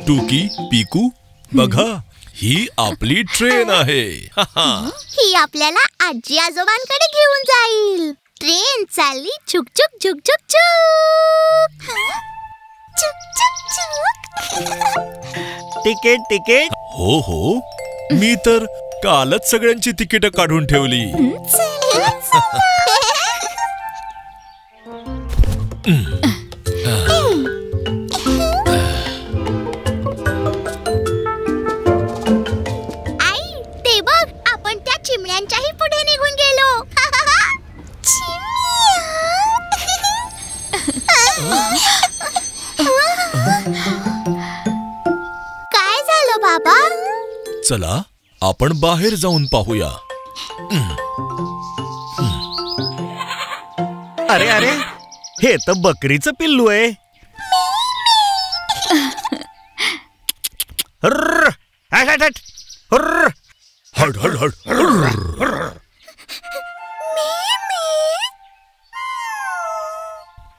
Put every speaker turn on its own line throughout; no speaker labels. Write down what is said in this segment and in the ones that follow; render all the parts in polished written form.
टुकी, पिकू, बघा ही आपली ट्रेन आहे.
ही आपल्याला आजी आजोबांकडे घेऊन जाईल. ट्रेन चालली छुक छुक छुक छुक छुक छुक छुक छुक.
Ticket ticket.
हो हो, मी तर कालच सगळ्यांची तिकीटं काढून ठेवली.
आई, ते बघ, आपण त्या चिमण्यांच्याही पुढे निघून गेलो. काय झालं बाबा?
चला आपण बाहेर जाऊन पाहूया.
अरे अरे, हे तर बकरीचं पिल्लू आहे. हुर्र, हट, हट, हट. हुर्र.
हड हड हड.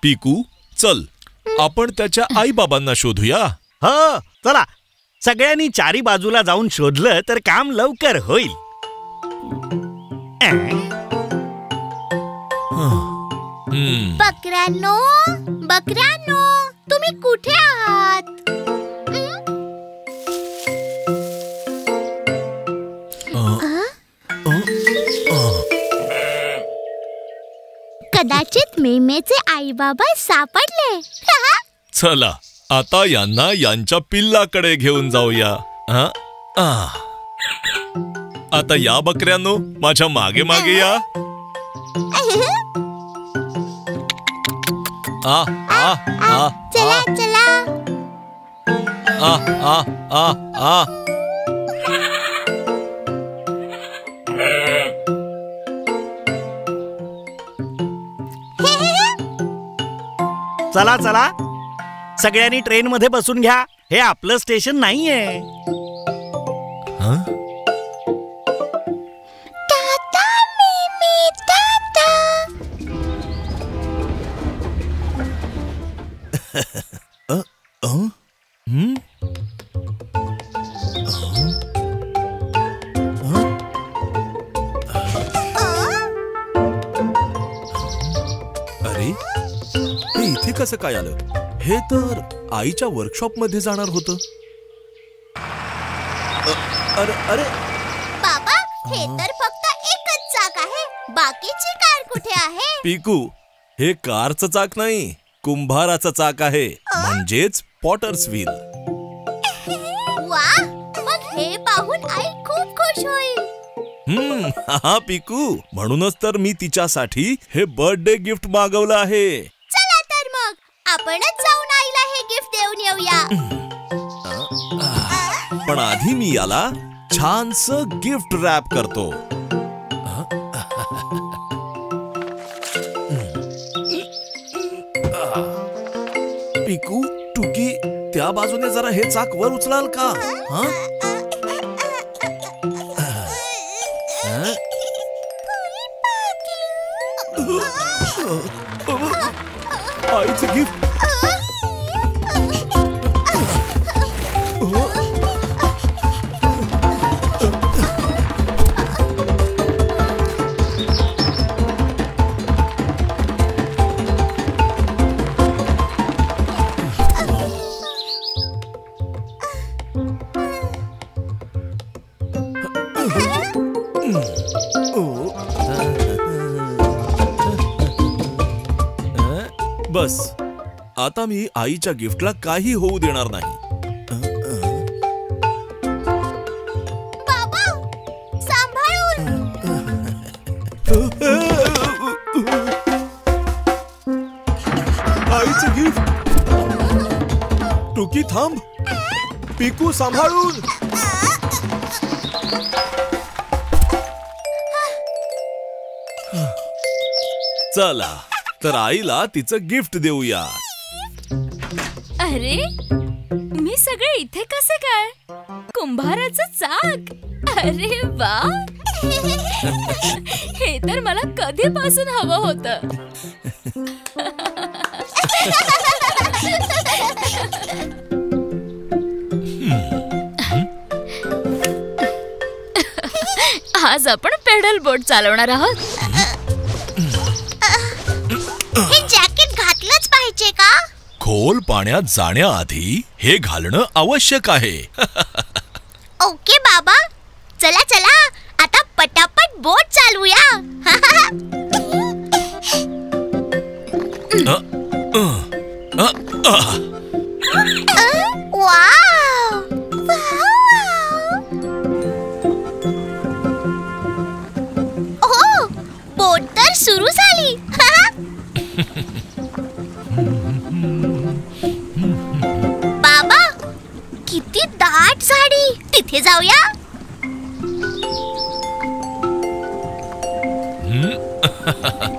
पिकू, चल आपण त्याच्या आई बाबांना शोधूया.
हो चला, सगळ्यांनी चारी बाजूला जाऊन शोधलं तर काम लवकर होईल.
बकऱ्यांनो, बकऱ्यांनो, तुम्ही कुठे आहात? कदाचित मेमेचे आई बाबा सापडले.
चला आता यांना यांच्या पिल्लाकडे घेऊन जाऊया. आता या बकऱ्यांनो, माझ्या मागे मागे या. आ आ आ
चला चला.
आ आ आ आ.
चला चला, सगळ्यांनी ट्रेन मध्ये बसून घ्या. हे आपलं स्टेशन नाहीये.
टाटा मिमी टाटा.
अरे, हे इथे कसं काय आलं? हे तर आईच्या वर्कशॉप मध्ये जाणार होतं. अरे अरे
बाबा, हे तर फक्त एकच चाक आहे. बाकीची कार कुठे आहे?
पिकू, हे कारचं चाक नाही, कुंभाराचं चाक आहे, म्हणजेच पॉटर्स व्हील.
वा, मग हे पाहून आई खूप खुश होईल.
हा पिकू, म्हणूनच तर मी तिच्यासाठी हे बर्थडे गिफ्ट मागवलं आहे.
चला तर मग आपणच जाऊन आईला हे गिफ्ट देऊन येऊया.
पण आधी मी याला छानसं गिफ्ट रॅप करतो. पिकू, टुकी, त्या बाजूने जरा हे चाक वर उचलाल का? आईचं गिफ्ट. बस, आता मी आईच्या गिफ्टला काही होऊ देणार नाही.
बाबा, सांभाळून.
आईचं गिफ्ट. टुकी थांब. पिकू सांभाळून. चला तर आईला तिचं गिफ्ट देऊया.
अरे, मी सगळे इथे कसे काय? कुंभाराचं चाक. अरे वा, हे तर मला कधीपासून हवं होतं. आज आपण पेडल बोट चालवणार आहोत.
हे जॅकेट घातलंच पाहिजे का?
खोल पाण्यात जाण्याआधी हे घालणं आवश्यक आहे.
ओके बाबा, चला चला आता पटापट बोट चालवूया. वाव! ओह, बोट तर सुरू झाली. बाबा, किती दाट झाडी. तिथे जाऊया.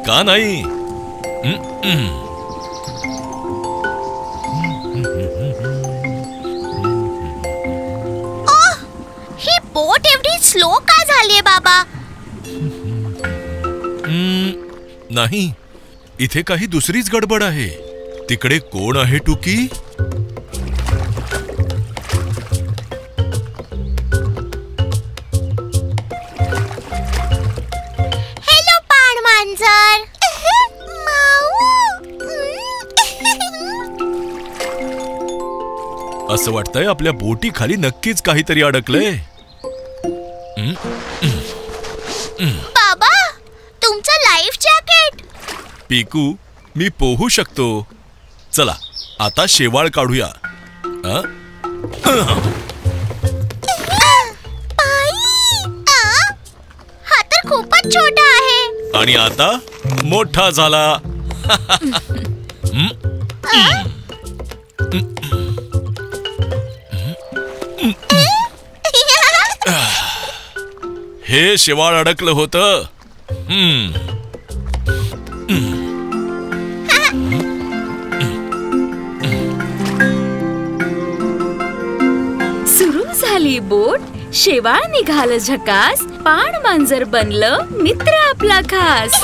का नाही?
ओह, ही बोट एवढी स्लो का झालीये बाबा?
नाही, इथे काही दुसरीच गडबड आहे. तिकडे कोण आहे टुकी?
हॅलो पाण मांजर.
असं वाटतंय आपल्या बोटी खाली नक्कीच काहीतरी अडकलंय.
बाबा, तुमचं लाईफ जॅकेट.
पिकू, मी पोहू शकतो. चला आता शेवाळ काढूया.
हा तर खूपच छोटा आहे.
आणि आता मोठा झाला. हे शेवाळ अडकलं होतं.
सुरू झाली बोट, शेवाळ निघालं झकास, पाण मांजर बनलं मित्र आपला खास.